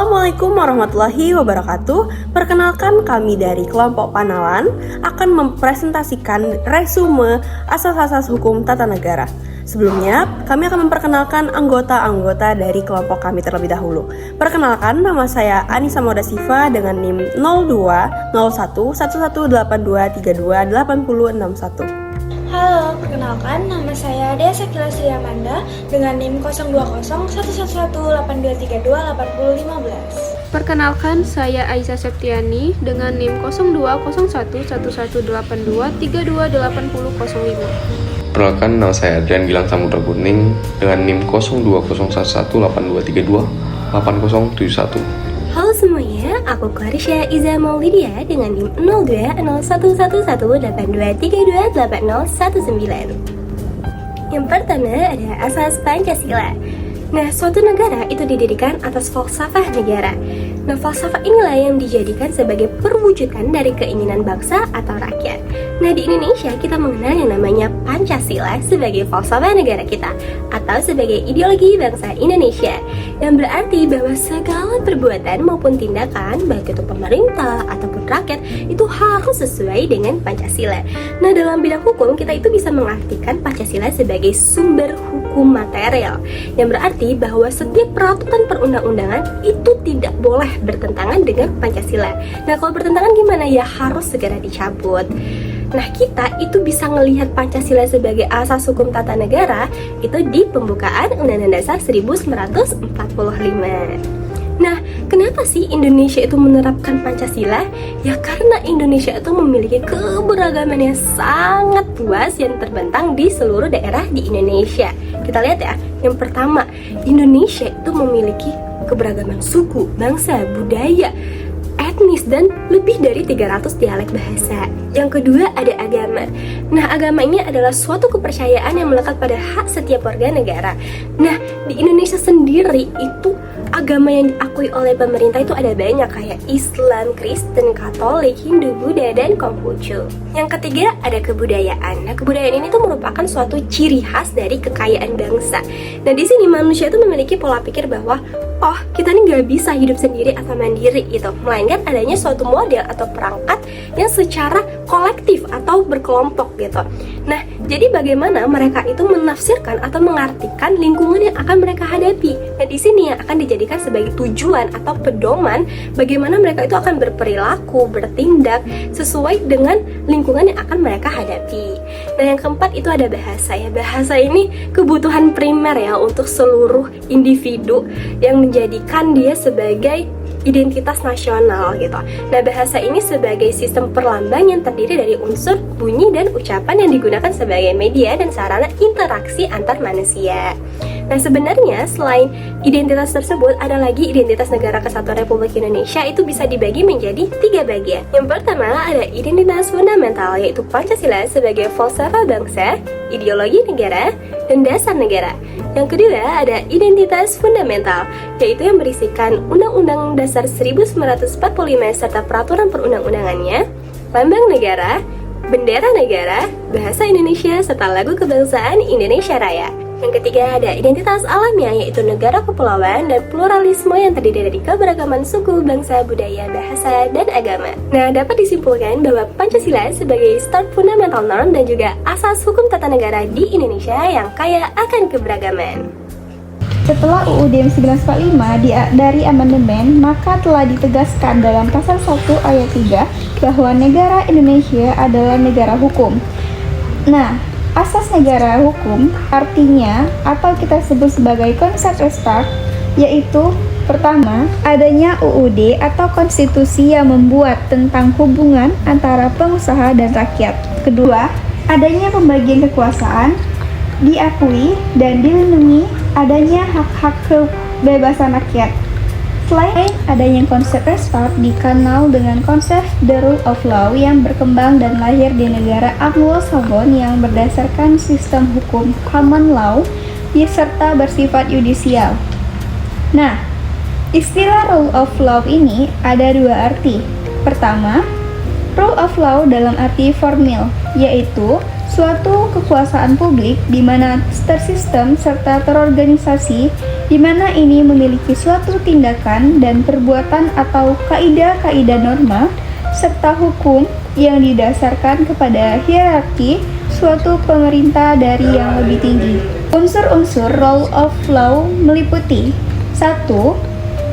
Assalamualaikum warahmatullahi wabarakatuh. Perkenalkan, kami dari kelompok Panalan akan mempresentasikan resume asas-asas hukum tata negara. Sebelumnya, kami akan memperkenalkan anggota-anggota dari kelompok kami terlebih dahulu. Perkenalkan, nama saya Anissa Modasifa dengan NIM 02011182328061. Halo, perkenalkan nama saya Dea Sakila Sri Amanda dengan NIM 020111828015. Perkenalkan, saya Aisyah Septiani dengan NIM 02011182328005. Perkenalkan, nama saya Adrian Gilang Samudra Kuning dengan NIM 020111828071. Halo semuanya, aku Clarisha Iza Maulidia dengan NIM 02011182328019. Yang pertama ada asas Pancasila. Nah, suatu negara itu didirikan atas falsafah negara. Nah, falsafah inilah yang dijadikan sebagai perwujudan dari keinginan bangsa atau rakyat. Nah, di Indonesia kita mengenal yang namanya Pancasila sebagai falsafah negara kita atau sebagai ideologi bangsa Indonesia, yang berarti bahwa segala perbuatan maupun tindakan baik itu pemerintah ataupun rakyat itu harus sesuai dengan Pancasila. Nah, dalam bidang hukum kita itu bisa mengartikan Pancasila sebagai sumber hukum material, yang berarti bahwa setiap peraturan perundang-undangan itu tidak boleh bertentangan dengan Pancasila. Nah, kalau bertentangan gimana? Ya harus segera dicabut. Nah, kita itu bisa melihat Pancasila sebagai asas hukum tata negara itu di pembukaan Undang-Undang Dasar 1945. Nah, kenapa sih Indonesia itu menerapkan Pancasila? Ya karena Indonesia itu memiliki keberagaman yang sangat luas yang terbentang di seluruh daerah di Indonesia. Kita lihat ya, yang pertama, Indonesia itu memiliki keberagaman suku, bangsa, budaya, etnis, dan lebih dari 300 dialek bahasa. Yang kedua ada agama. Nah, agama ini adalah suatu kepercayaan yang melekat pada hak setiap warga negara. Nah, di Indonesia sendiri itu agama yang diakui oleh pemerintah itu ada banyak, kayak Islam, Kristen, Katolik, Hindu, Buddha, dan Konghucu. Yang ketiga ada kebudayaan. Nah, kebudayaan ini tuh merupakan suatu ciri khas dari kekayaan bangsa. Nah, di sini manusia itu memiliki pola pikir bahwa oh, kita nih nggak bisa hidup sendiri atau mandiri gitu, melainkan adanya suatu model atau perangkat yang secara kolektif atau berkelompok gitu. Nah, jadi bagaimana mereka itu menafsirkan atau mengartikan lingkungan yang akan mereka hadapi. Nah, di sini yang akan dijadikan sebagai tujuan atau pedoman bagaimana mereka itu akan berperilaku, bertindak sesuai dengan lingkungan yang akan mereka hadapi. Nah, yang keempat itu ada bahasa ya. Bahasa ini kebutuhan primer ya untuk seluruh individu yang menjadikan dia sebagai identitas nasional gitu. Nah, bahasa ini sebagai sistem perlambang yang terdiri dari unsur bunyi dan ucapan yang digunakan sebagai media dan sarana interaksi antar manusia. Nah, sebenarnya selain identitas tersebut ada lagi identitas Negara Kesatuan Republik Indonesia, itu bisa dibagi menjadi 3 bagian. Yang pertama ada identitas fundamental, yaitu Pancasila sebagai falsafah bangsa, ideologi negara, dan dasar negara. Yang kedua ada identitas fundamental, yaitu yang berisikan Undang-Undang Dasar 1945 serta peraturan perundang-undangannya, lambang negara, bendera negara, bahasa Indonesia, serta lagu kebangsaan Indonesia Raya. Yang ketiga ada identitas alamiah, yaitu negara kepulauan dan pluralisme yang terdiri dari keberagaman suku, bangsa, budaya, bahasa, dan agama. Nah, dapat disimpulkan bahwa Pancasila sebagai start fundamental norm dan juga asas hukum tata negara di Indonesia yang kaya akan keberagaman. Setelah UUD 1945 dari amandemen, maka telah ditegaskan dalam pasal 1 ayat 3 bahwa negara Indonesia adalah negara hukum. Nah, asas negara hukum artinya atau kita sebut sebagai konsep restart, yaitu pertama, adanya UUD atau konstitusi yang membuat tentang hubungan antara pengusaha dan rakyat. Kedua, adanya pembagian kekuasaan, diakui dan dilindungi adanya hak-hak kebebasan rakyat. Selain adanya konsep restart dikenal dengan konsep the rule of law yang berkembang dan lahir di negara Anglo-Saxon yang berdasarkan sistem hukum common law serta bersifat yudisial. Nah, istilah rule of law ini ada 2 arti. Pertama, rule of law dalam arti formil, yaitu suatu kekuasaan publik di mana tersistem serta terorganisasi di mana ini memiliki suatu tindakan dan perbuatan atau kaidah-kaidah norma serta hukum yang didasarkan kepada hierarki suatu pemerintah dari yang lebih tinggi. Unsur-unsur rule of law meliputi 1.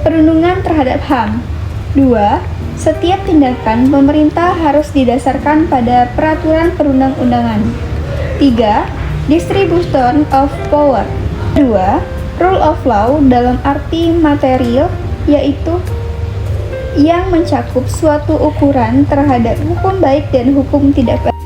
Perlindungan terhadap HAM. 2. Setiap tindakan pemerintah harus didasarkan pada peraturan perundang-undangan. 3. Distribution of power. 2. Rule of law dalam arti material, yaitu yang mencakup suatu ukuran terhadap hukum baik dan hukum tidak baik.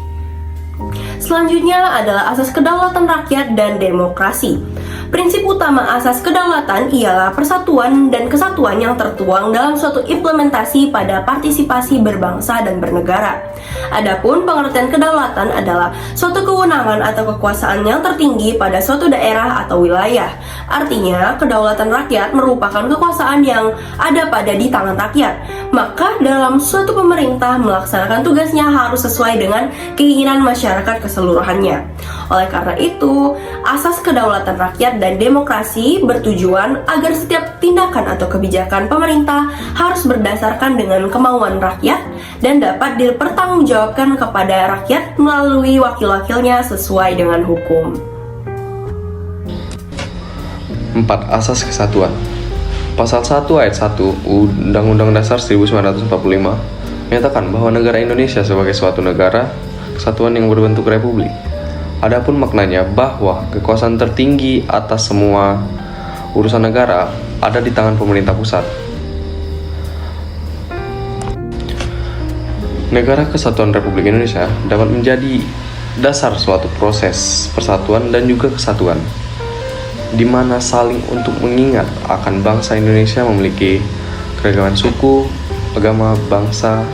Selanjutnya adalah asas kedaulatan rakyat dan demokrasi. Prinsip utama asas kedaulatan ialah persatuan dan kesatuan yang tertuang dalam suatu implementasi pada partisipasi berbangsa dan bernegara. Adapun pengertian kedaulatan adalah suatu kewenangan atau kekuasaan yang tertinggi pada suatu daerah atau wilayah. Artinya, kedaulatan rakyat merupakan kekuasaan yang ada di tangan rakyat. Maka dalam suatu pemerintah melaksanakan tugasnya harus sesuai dengan keinginan masyarakat keseluruhannya. Oleh karena itu, asas kedaulatan rakyat dan demokrasi bertujuan agar setiap tindakan atau kebijakan pemerintah harus berdasarkan dengan kemauan rakyat dan dapat dipertanggungjawabkan kepada rakyat melalui wakil-wakilnya sesuai dengan hukum. 4. Asas kesatuan. Pasal 1 ayat 1 Undang-Undang Dasar 1945 menyatakan bahwa negara Indonesia sebagai suatu negara kesatuan yang berbentuk republik. Adapun maknanya bahwa kekuasaan tertinggi atas semua urusan negara ada di tangan pemerintah pusat. Negara Kesatuan Republik Indonesia dapat menjadi dasar suatu proses persatuan dan juga kesatuan, di mana saling untuk mengingat akan bangsa Indonesia memiliki keragaman suku, agama, bangsa,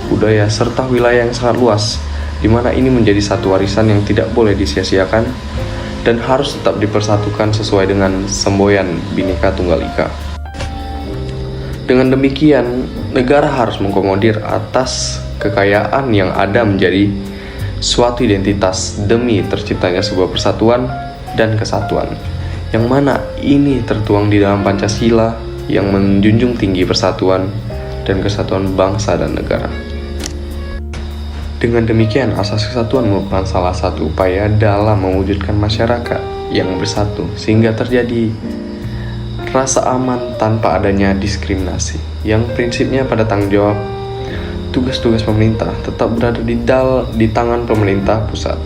budaya, serta wilayah yang sangat luas, di mana ini menjadi satu warisan yang tidak boleh disia-siakan dan harus tetap dipersatukan sesuai dengan semboyan Bhinneka Tunggal Ika. Dengan demikian, negara harus mengakomodir atas kekayaan yang ada menjadi suatu identitas demi terciptanya sebuah persatuan dan kesatuan, yang mana ini tertuang di dalam Pancasila yang menjunjung tinggi persatuan dan kesatuan bangsa dan negara. Dengan demikian, asas kesatuan merupakan salah satu upaya dalam mewujudkan masyarakat yang bersatu sehingga terjadi rasa aman tanpa adanya diskriminasi, yang prinsipnya pada tanggung jawab tugas-tugas pemerintah tetap berada di tangan pemerintah pusat.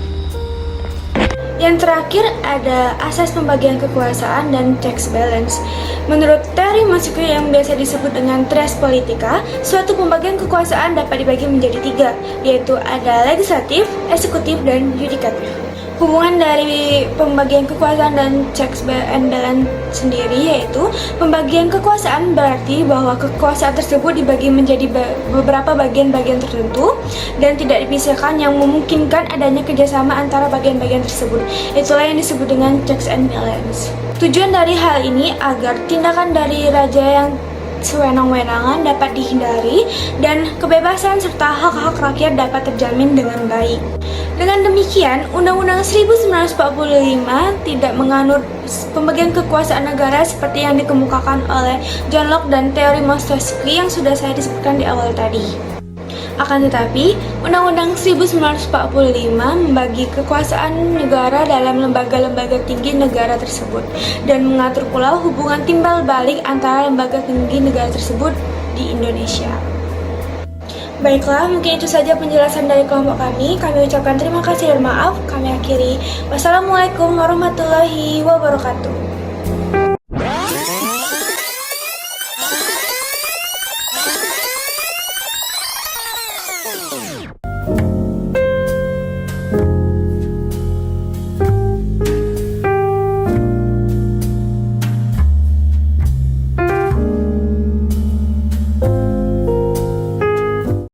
Yang terakhir ada asas pembagian kekuasaan dan checks balance. Menurut teori Montesquieu yang biasa disebut dengan tres politica, suatu pembagian kekuasaan dapat dibagi menjadi 3, yaitu ada legislatif, eksekutif, dan yudikatif. Hubungan dari pembagian kekuasaan dan checks and balance sendiri yaitu pembagian kekuasaan berarti bahwa kekuasaan tersebut dibagi menjadi beberapa bagian-bagian tertentu dan tidak dipisahkan yang memungkinkan adanya kerjasama antara bagian-bagian tersebut. Itulah yang disebut dengan checks and balance. Tujuan dari hal ini agar tindakan dari raja yang sewenang-wenangan dapat dihindari dan kebebasan serta hak-hak rakyat dapat terjamin dengan baik. Dengan demikian, Undang-Undang 1945 tidak menganut pembagian kekuasaan negara seperti yang dikemukakan oleh John Locke dan teori Montesquieu yang sudah saya disebutkan di awal tadi. Akan tetapi, Undang-Undang 1945 membagi kekuasaan negara dalam lembaga-lembaga tinggi negara tersebut dan mengatur pula hubungan timbal balik antara lembaga tinggi negara tersebut di Indonesia. Baiklah, mungkin itu saja penjelasan dari kelompok kami. Kami ucapkan terima kasih dan maaf. Kami akhiri. Wassalamualaikum warahmatullahi wabarakatuh.